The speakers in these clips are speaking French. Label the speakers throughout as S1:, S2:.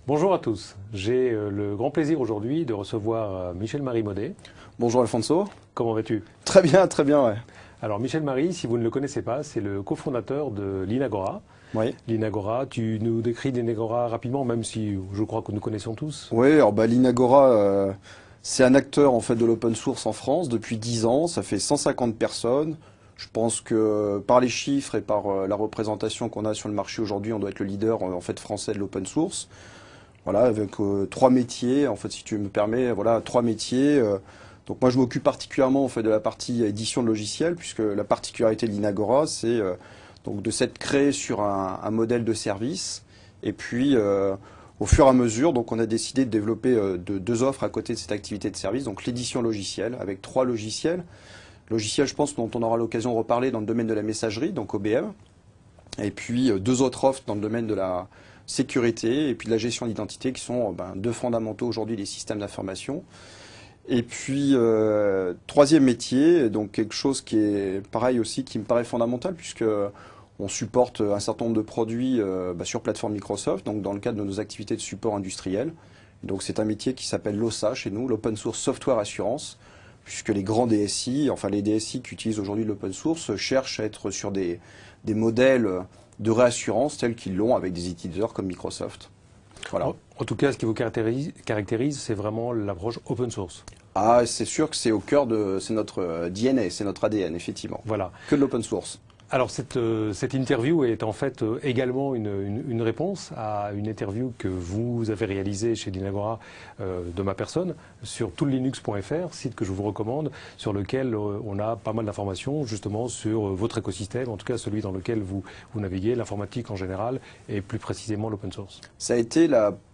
S1: Bonjour à tous. J'ai le grand plaisir aujourd'hui de recevoir Michel-Marie Maudet.
S2: Bonjour Alfonso.
S1: Comment vas-tu?
S2: Très bien, ouais.
S1: Alors Michel-Marie, si vous ne le connaissez pas, c'est le cofondateur de l'Inagora.
S2: Oui.
S1: L'Inagora, tu nous décris l'Inagora rapidement, même si je crois que nous connaissons tous.
S2: Oui, alors l'Inagora, c'est un acteur en fait de l'open source en France depuis 10 ans. Ça fait 150 personnes. Je pense que par les chiffres et par la représentation qu'on a sur le marché aujourd'hui, on doit être le leader en fait français de l'open source. Voilà, avec trois métiers. En fait, si tu me permets, voilà, trois métiers. Donc moi, je m'occupe particulièrement en fait de la partie édition de logiciels, puisque la particularité de l'Inagora, c'est donc de s'être créé sur un modèle de service. Et puis, au fur et à mesure, donc on a décidé de développer deux offres à côté de cette activité de service. Donc l'édition logicielle, avec trois logiciels. Logiciels, je pense, dont on aura l'occasion de reparler dans le domaine de la messagerie, donc OBM. Et puis deux autres offres dans le domaine de la sécurité et puis de la gestion d'identité, qui sont deux fondamentaux aujourd'hui des systèmes d'information. Et puis, troisième métier, donc quelque chose qui est pareil aussi, qui me paraît fondamental, puisque on supporte un certain nombre de produits sur plateforme Microsoft, donc dans le cadre de nos activités de support industriel. Donc c'est un métier qui s'appelle l'OSA chez nous, l'Open Source Software Assurance, puisque les grands DSI, enfin les DSI qui utilisent aujourd'hui l'open source, cherchent à être sur des modèles de réassurance tels qu'ils l'ont avec des utilisateurs comme Microsoft. Voilà.
S1: En tout cas, ce qui vous caractérise, c'est vraiment l'approche open source.
S2: Ah, c'est sûr que c'est au cœur de, c'est notre DNA, c'est notre ADN, effectivement.
S1: Voilà.
S2: Que de l'open source.
S1: Alors cette interview est en fait également une réponse à une interview que vous avez réalisée chez l'Inagora de ma personne sur toollinux.fr, site que je vous recommande, sur lequel on a pas mal d'informations justement sur votre écosystème, en tout cas celui dans lequel vous naviguez, l'informatique en général et plus précisément l'open source.
S2: Ça a été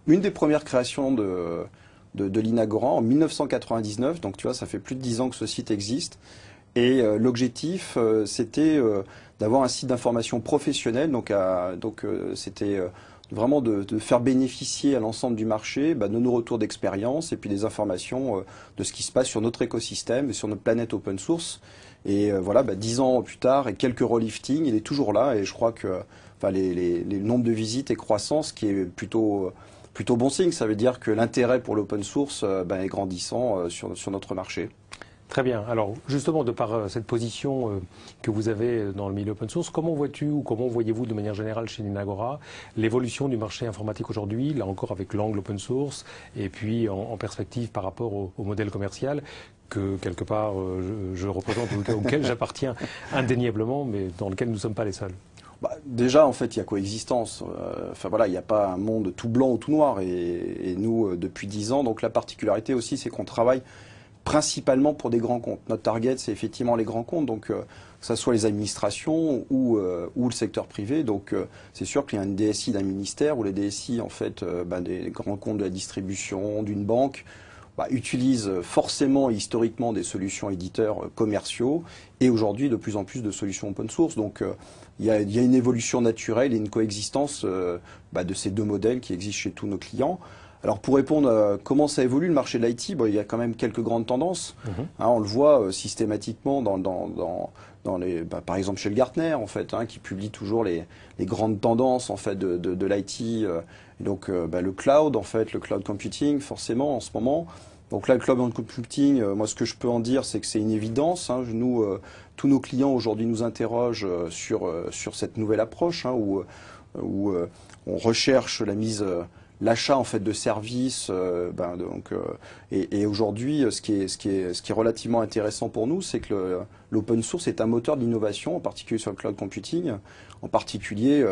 S2: une des premières créations de l'Inagora en 1999, donc tu vois, ça fait plus de 10 ans que ce site existe. Et l'objectif, c'était d'avoir un site d'information professionnel. Donc, c'était vraiment de faire bénéficier à l'ensemble du marché de nos retours d'expérience et puis des informations de ce qui se passe sur notre écosystème et sur notre planète open source. Et voilà, 10 ans plus tard et quelques reliftings, il est toujours là. Et je crois que les nombres de visites est croissant, ce qui est plutôt bon signe. Ça veut dire que l'intérêt pour l'open source est grandissant sur notre marché.
S1: Très bien. Alors, justement, de par cette position que vous avez dans le milieu open source, comment vois-tu ou comment voyez-vous de manière générale chez l'Inagora l'évolution du marché informatique aujourd'hui, là encore avec l'angle open source, et puis en perspective par rapport au modèle commercial que, quelque part, je représente, auquel j'appartiens indéniablement, mais dans lequel nous ne sommes pas les seuls?
S2: Déjà, en fait, il y a coexistence. Enfin voilà, il n'y a pas un monde tout blanc ou tout noir. Et nous, depuis 10 ans, donc la particularité aussi, c'est qu'on travaille principalement pour des grands comptes. Notre target, c'est effectivement les grands comptes, donc que ce soit les administrations ou le secteur privé. Donc c'est sûr qu'il y a une DSI d'un ministère ou les DSI en fait des grands comptes de la distribution, d'une banque, utilisent forcément historiquement des solutions éditeurs commerciaux et aujourd'hui de plus en plus de solutions open source. Donc il y a une évolution naturelle et une coexistence de ces deux modèles qui existent chez tous nos clients. Alors pour répondre à comment ça évolue le marché de l'IT, il y a quand même quelques grandes tendances. On le voit systématiquement dans les, par exemple chez le Gartner en fait, qui publie toujours les grandes tendances en fait de l'IT. Donc le cloud en fait, le cloud computing forcément en ce moment. Donc là le cloud computing, moi ce que je peux en dire c'est que c'est une évidence. Nous, tous nos clients aujourd'hui nous interrogent sur cette nouvelle approche où on recherche l'achat en fait de services, et aujourd'hui, ce qui est relativement intéressant pour nous, c'est que l'open source est un moteur d'innovation, en particulier sur le cloud computing, en particulier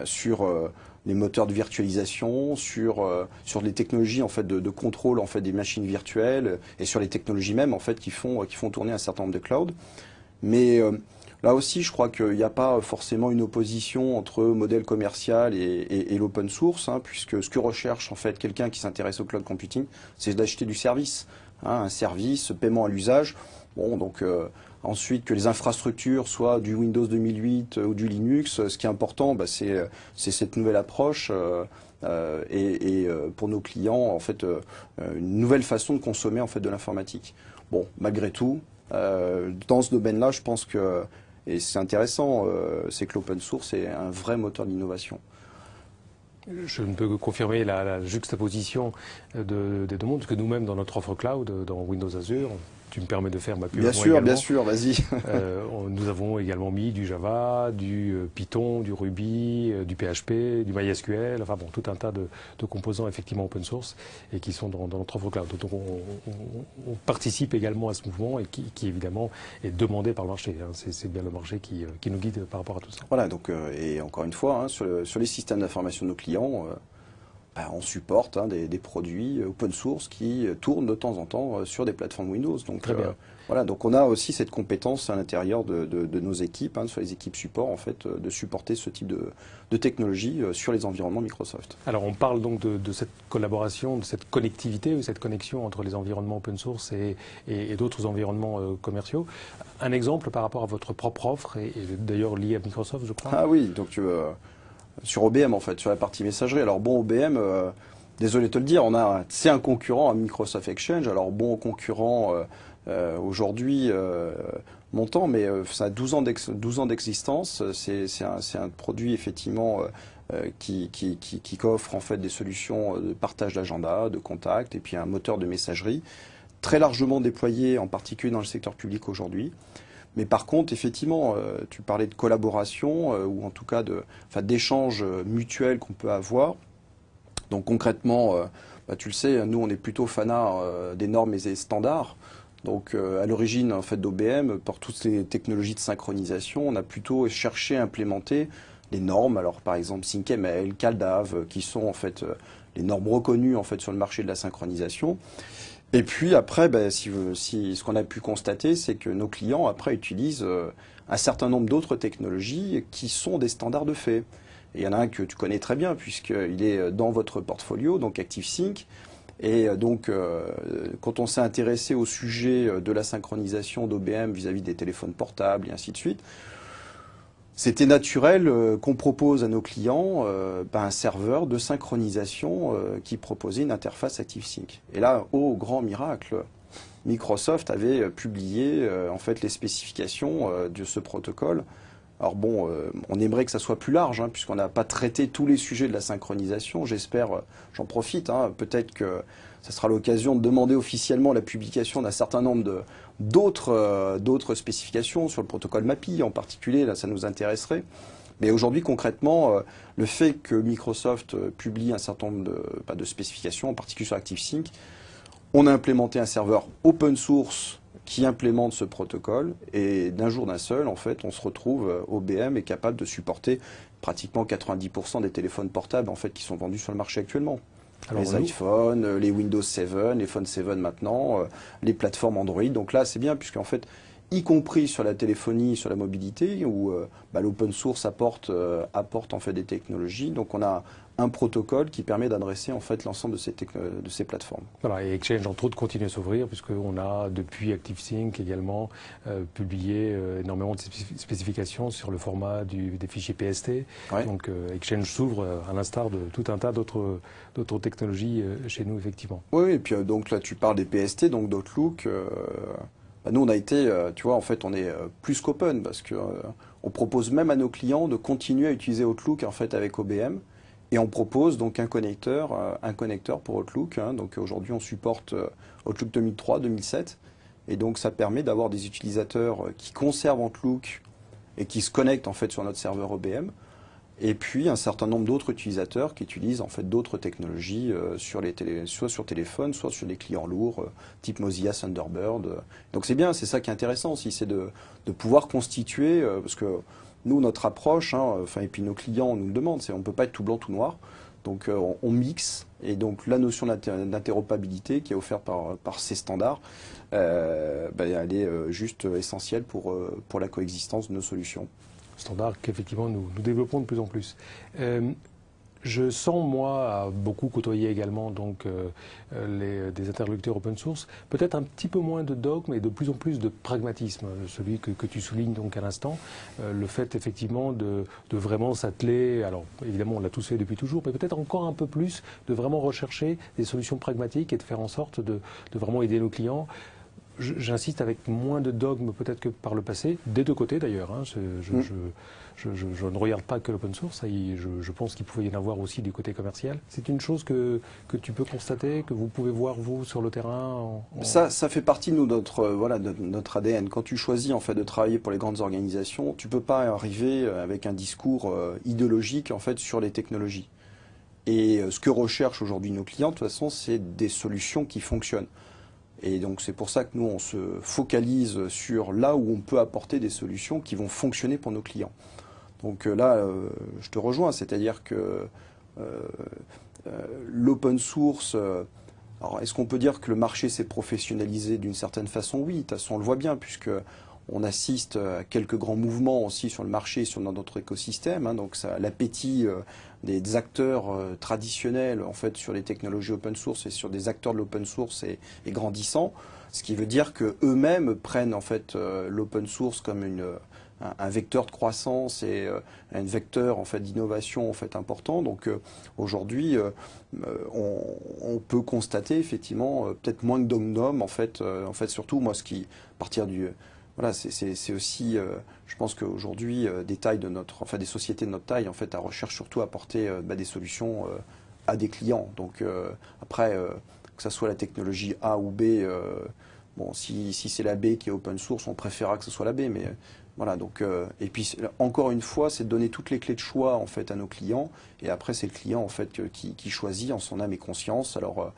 S2: sur les moteurs de virtualisation, sur les technologies en fait de contrôle en fait des machines virtuelles et sur les technologies même en fait qui font tourner un certain nombre de clouds. Mais là aussi, je crois qu'il n'y a pas forcément une opposition entre modèle commercial et l'open source, puisque ce que recherche en fait quelqu'un qui s'intéresse au cloud computing, c'est d'acheter du service, un service, paiement à l'usage. Bon, donc ensuite que les infrastructures soient du Windows 2008 ou du Linux, ce qui est important, c'est cette nouvelle approche et pour nos clients en fait une nouvelle façon de consommer en fait de l'informatique. Bon, malgré tout, dans ce domaine-là, je pense que et c'est intéressant, c'est que l'open source est un vrai moteur d'innovation.
S1: Je ne peux que confirmer la juxtaposition des deux mondes, parce que nous-mêmes, dans notre offre cloud, dans Windows Azure, tu me permets de faire ma pub.
S2: Bien sûr, vas-y.
S1: Nous avons également mis du Java, du Python, du Ruby, du PHP, du MySQL, enfin bon, tout un tas de composants effectivement open source et qui sont dans notre offre cloud. Donc on participe également à ce mouvement et qui évidemment est demandé par le marché. Hein. C'est bien le marché qui nous guide par rapport à tout ça.
S2: Voilà, donc, et encore une fois, hein, sur les systèmes d'information de nos clients, on supporte des produits open source qui tournent de temps en temps sur des plateformes Windows. Donc,
S1: très bien.
S2: Voilà, donc on a aussi cette compétence à l'intérieur de nos équipes, hein, sur les équipes support, en fait, de supporter ce type de technologie sur les environnements Microsoft.
S1: Alors on parle donc de cette collaboration, de cette connectivité, cette connexion entre les environnements open source et d'autres environnements commerciaux. Un exemple par rapport à votre propre offre, et d'ailleurs lié à Microsoft, je crois.
S2: Ah oui, donc sur OBM en fait, sur la partie messagerie. Alors bon, OBM, désolé de te le dire, c'est un concurrent à Microsoft Exchange. Alors bon, concurrent aujourd'hui montant, mais ça a 12 ans d'existence. C'est un produit effectivement qui offre en fait des solutions de partage d'agenda, de contacts et puis un moteur de messagerie très largement déployé, en particulier dans le secteur public aujourd'hui. Mais par contre, effectivement, tu parlais de collaboration ou en tout cas d'échanges mutuels qu'on peut avoir. Donc concrètement, tu le sais, nous on est plutôt fanat des normes et des standards. Donc à l'origine en fait d'OBM, pour toutes ces technologies de synchronisation, on a plutôt cherché à implémenter des normes. Alors par exemple SyncML, CalDAV, qui sont en fait les normes reconnues en fait sur le marché de la synchronisation. Et puis après, ce qu'on a pu constater, c'est que nos clients après utilisent un certain nombre d'autres technologies qui sont des standards de fait. Et il y en a un que tu connais très bien puisqu'il est dans votre portfolio, donc ActiveSync. Et donc, quand on s'est intéressé au sujet de la synchronisation d'OBM vis-à-vis des téléphones portables et ainsi de suite, c'était naturel qu'on propose à nos clients un serveur de synchronisation qui proposait une interface ActiveSync. Et là, au grand miracle, Microsoft avait publié en fait les spécifications de ce protocole. Alors bon, on aimerait que ça soit plus large, hein, puisqu'on n'a pas traité tous les sujets de la synchronisation. J'espère, j'en profite, hein, peut-être que ça sera l'occasion de demander officiellement la publication d'un certain nombre d'autres spécifications sur le protocole MAPI en particulier. Là, ça nous intéresserait. Mais aujourd'hui, concrètement, le fait que Microsoft publie un certain nombre de spécifications, en particulier sur ActiveSync, on a implémenté un serveur open source qui implémente ce protocole et d'un jour d'un seul, en fait, on se retrouve, OBM est capable de supporter pratiquement 90% des téléphones portables en fait, qui sont vendus sur le marché actuellement. Alors les iPhones, les Windows 7, les Phone 7 maintenant, les plateformes Android. Donc là, c'est bien puisqu'en fait, y compris sur la téléphonie, sur la mobilité, où l'open source apporte en fait des technologies. Donc on a un protocole qui permet d'adresser en fait l'ensemble de ces plateformes.
S1: Voilà, et Exchange entre autres continue à s'ouvrir puisqu'on a depuis ActiveSync également publié énormément de spécifications sur le format des fichiers PST. Ouais. Donc Exchange s'ouvre à l'instar de tout un tas d'autres technologies chez nous effectivement.
S2: Oui, et puis donc là tu parles des PST, donc d'Outlook. Nous on a été, tu vois, en fait on est plus qu'open parce que on propose même à nos clients de continuer à utiliser Outlook en fait avec OBM. Et on propose donc un connecteur pour Outlook. Hein. Donc aujourd'hui, on supporte Outlook 2003, 2007. Et donc ça permet d'avoir des utilisateurs qui conservent Outlook et qui se connectent en fait sur notre serveur OBM. Et puis un certain nombre d'autres utilisateurs qui utilisent en fait d'autres technologies soit sur téléphone, soit sur des clients lourds, type Mozilla Thunderbird. Donc c'est bien, c'est ça qui est intéressant aussi, c'est de pouvoir constituer, parce que nous, notre approche, hein, et puis nos clients nous le demandent, on ne peut pas être tout blanc, tout noir. Donc on mixe, et donc la notion d'interopérabilité qui est offerte par ces standards, elle est juste essentielle pour la coexistence de nos solutions.
S1: Standard qu'effectivement nous développons de plus en plus. Je sens, moi, à beaucoup côtoyer également donc, des interlocuteurs open source, peut-être un petit peu moins de dogme et de plus en plus de pragmatisme, celui que tu soulignes donc à l'instant, le fait effectivement de vraiment s'atteler, alors évidemment on l'a tous fait depuis toujours, mais peut-être encore un peu plus, de vraiment rechercher des solutions pragmatiques et de faire en sorte de vraiment aider nos clients. j'insiste, avec moins de dogmes peut-être que par le passé, des deux côtés d'ailleurs. Hein. Je ne regarde pas que l'open source, je pense qu'il pouvait y en avoir aussi du côté commercial. C'est une chose que tu peux constater, que vous pouvez voir vous sur le terrain
S2: Ça fait partie de notre ADN. Quand tu choisis en fait de travailler pour les grandes organisations, tu peux pas arriver avec un discours idéologique en fait sur les technologies. Et ce que recherchent aujourd'hui nos clients, de toute façon, c'est des solutions qui fonctionnent. Et donc c'est pour ça que nous, on se focalise sur là où on peut apporter des solutions qui vont fonctionner pour nos clients. Donc là, je te rejoins, c'est-à-dire que l'open source, alors est-ce qu'on peut dire que le marché s'est professionnalisé d'une certaine façon? Oui, de toute façon on le voit bien, puisque on assiste à quelques grands mouvements aussi sur le marché, sur notre écosystème. Hein, donc l'appétit des acteurs traditionnels en fait sur les technologies open source et sur des acteurs de l'open source est grandissant. Ce qui veut dire que eux-mêmes prennent en fait l'open source comme un vecteur de croissance et un vecteur en fait d'innovation en fait important. Donc aujourd'hui, on peut constater effectivement peut-être moins que dogmes en fait surtout moi ce qui à partir du voilà, c'est aussi, je pense qu'aujourd'hui, des sociétés de notre taille, en fait, recherchent surtout à apporter des solutions à des clients. Donc après, que ça soit la technologie A ou B, bon, si c'est la B qui est open source, on préférera que ce soit la B, mais voilà. Donc et puis encore une fois, c'est de donner toutes les clés de choix en fait à nos clients, et après c'est le client en fait qui choisit en son âme et conscience. Alors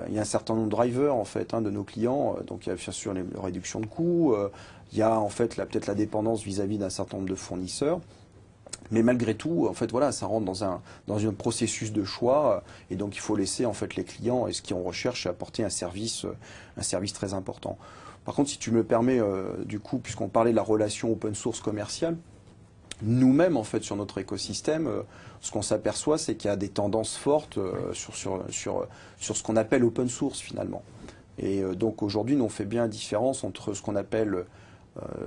S2: il y a un certain nombre de drivers en fait de nos clients, donc il y a bien sûr les réductions de coûts, il y a en fait peut-être la dépendance vis-à-vis d'un certain nombre de fournisseurs, mais malgré tout en fait voilà ça rentre dans un processus de choix et donc il faut laisser en fait les clients et ce qu'on recherche à apporter un service très important. Par contre si tu me permets du coup puisqu'on parlait de la relation open source commerciale, nous-mêmes, en fait, sur notre écosystème, ce qu'on s'aperçoit, c'est qu'il y a des tendances fortes sur ce qu'on appelle open source, finalement. Et donc, aujourd'hui, nous, on fait bien la différence entre ce qu'on appelle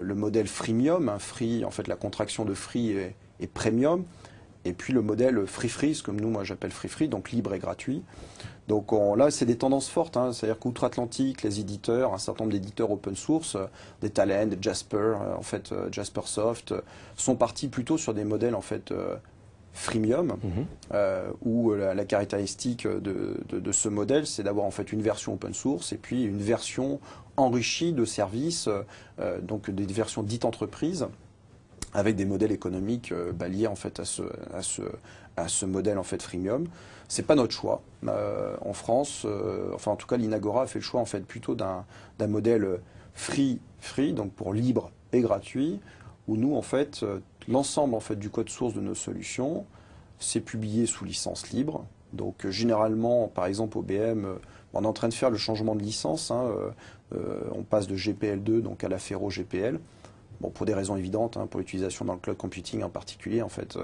S2: le modèle freemium, free, en fait, la contraction de free et premium, et puis le modèle free, comme moi, j'appelle free, donc libre et gratuit. Donc là, c'est des tendances fortes, hein, c'est-à-dire qu'outre-Atlantique, les éditeurs, un certain nombre d'éditeurs open source, des Talend, des Jasper, Jaspersoft, sont partis plutôt sur des modèles en fait freemium, où la caractéristique de ce modèle, c'est d'avoir en fait une version open source et puis une version enrichie de services, donc des versions dites entreprises, avec des modèles économiques liés en fait à ce modèle en fait freemium. C'est pas notre choix. En France, enfin en tout cas l'Inagora a fait le choix en fait plutôt d'un modèle free, donc pour libre et gratuit, où nous en fait l'ensemble en fait du code source de nos solutions, c'est publié sous licence libre. Donc généralement, par exemple au BM, on est en train de faire le changement de licence. Hein, on passe de GPL2 donc à la Fero GPL. Bon, pour des raisons évidentes, hein, pour l'utilisation dans le cloud computing en particulier, en fait.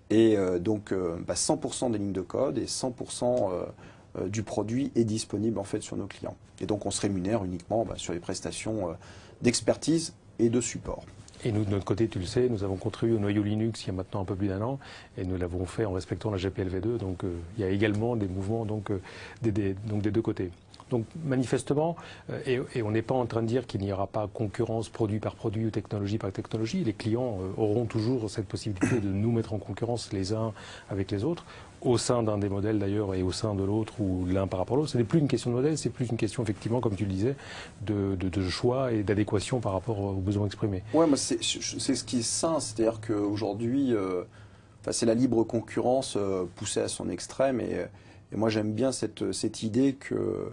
S2: Et donc, 100% des lignes de code et 100% du produit est disponible en fait sur nos clients. Et donc, on se rémunère uniquement sur les prestations d'expertise et de support.
S1: Et nous, de notre côté, tu le sais, nous avons contribué au noyau Linux il y a maintenant un peu plus d'un an, et nous l'avons fait en respectant la GPLv2. Donc, il y a également des mouvements des deux côtés. Donc manifestement, et on n'est pas en train de dire qu'il n'y aura pas concurrence produit par produit ou technologie par technologie, les clients auront toujours cette possibilité de nous mettre en concurrence les uns avec les autres, au sein d'un des modèles d'ailleurs et au sein de l'autre ou l'un par rapport à l'autre. Ce n'est plus une question de modèle, c'est plus une question effectivement, comme tu le disais, de choix et d'adéquation par rapport aux besoins exprimés.
S2: Ouais, moi c'est ce qui est sain, c'est-à-dire qu'aujourd'hui, c'est la libre concurrence poussée à son extrême et moi j'aime bien cette idée que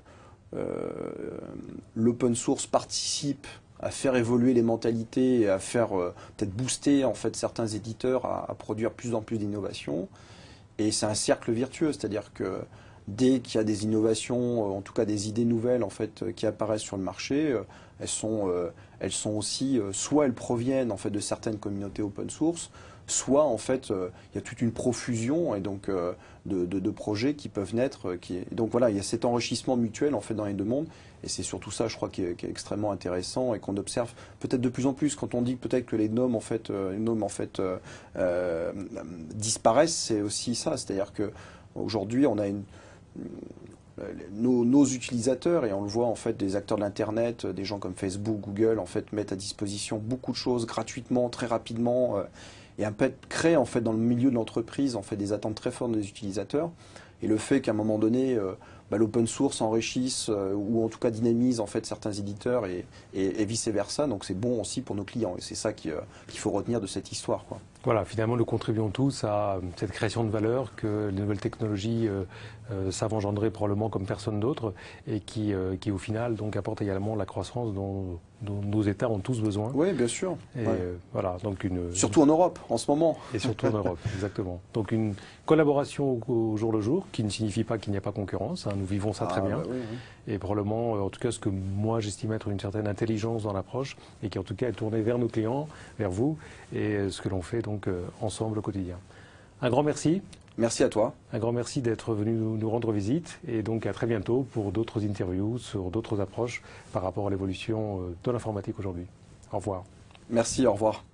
S2: l'open source participe à faire évoluer les mentalités et à faire peut-être booster en fait certains éditeurs à produire plus en plus d'innovations. Et c'est un cercle virtueux, c'est-à-dire que dès qu'il y a des innovations, en tout cas des idées nouvelles en fait qui apparaissent sur le marché, elles sont aussi soit elles proviennent en fait de certaines communautés open source, soit en fait il y a toute une profusion et donc de projets qui peuvent naître. Donc voilà, il y a cet enrichissement mutuel en fait dans les deux mondes et c'est surtout ça, je crois, qui est extrêmement intéressant et qu'on observe peut-être de plus en plus quand on dit peut-être que les GNOME disparaissent, c'est aussi ça, c'est-à-dire que aujourd'hui on a nos utilisateurs, et on le voit en fait des acteurs de l'Internet, des gens comme Facebook, Google, en fait mettent à disposition beaucoup de choses gratuitement, très rapidement, et un peu créent en fait dans le milieu de l'entreprise en fait des attentes très fortes des utilisateurs. Et le fait qu'à un moment donné, l'open source enrichisse ou en tout cas dynamise en fait certains éditeurs et vice versa, donc c'est bon aussi pour nos clients. Et c'est ça qu'il faut retenir de cette histoire, quoi.
S1: Voilà, finalement, nous contribuons tous à cette création de valeur que les nouvelles technologies savent engendrer probablement comme personne d'autre et qui au final, donc, apportent également la croissance dont nos États ont tous besoin.
S2: Oui, bien sûr.
S1: Et voilà, donc
S2: surtout en Europe, en ce moment.
S1: Et surtout en Europe, exactement. Donc une collaboration au jour le jour, qui ne signifie pas qu'il n'y a pas concurrence. Hein, nous vivons ça très bien.
S2: Bah oui, oui.
S1: Et probablement, en tout cas, ce que moi j'estime être une certaine intelligence dans l'approche, et qui en tout cas est tournée vers nos clients, vers vous, et ce que l'on fait donc ensemble au quotidien. Un grand merci.
S2: Merci à toi.
S1: Un grand merci d'être venu nous rendre visite, et donc à très bientôt pour d'autres interviews sur d'autres approches par rapport à l'évolution de l'informatique aujourd'hui. Au revoir.
S2: Merci, au revoir.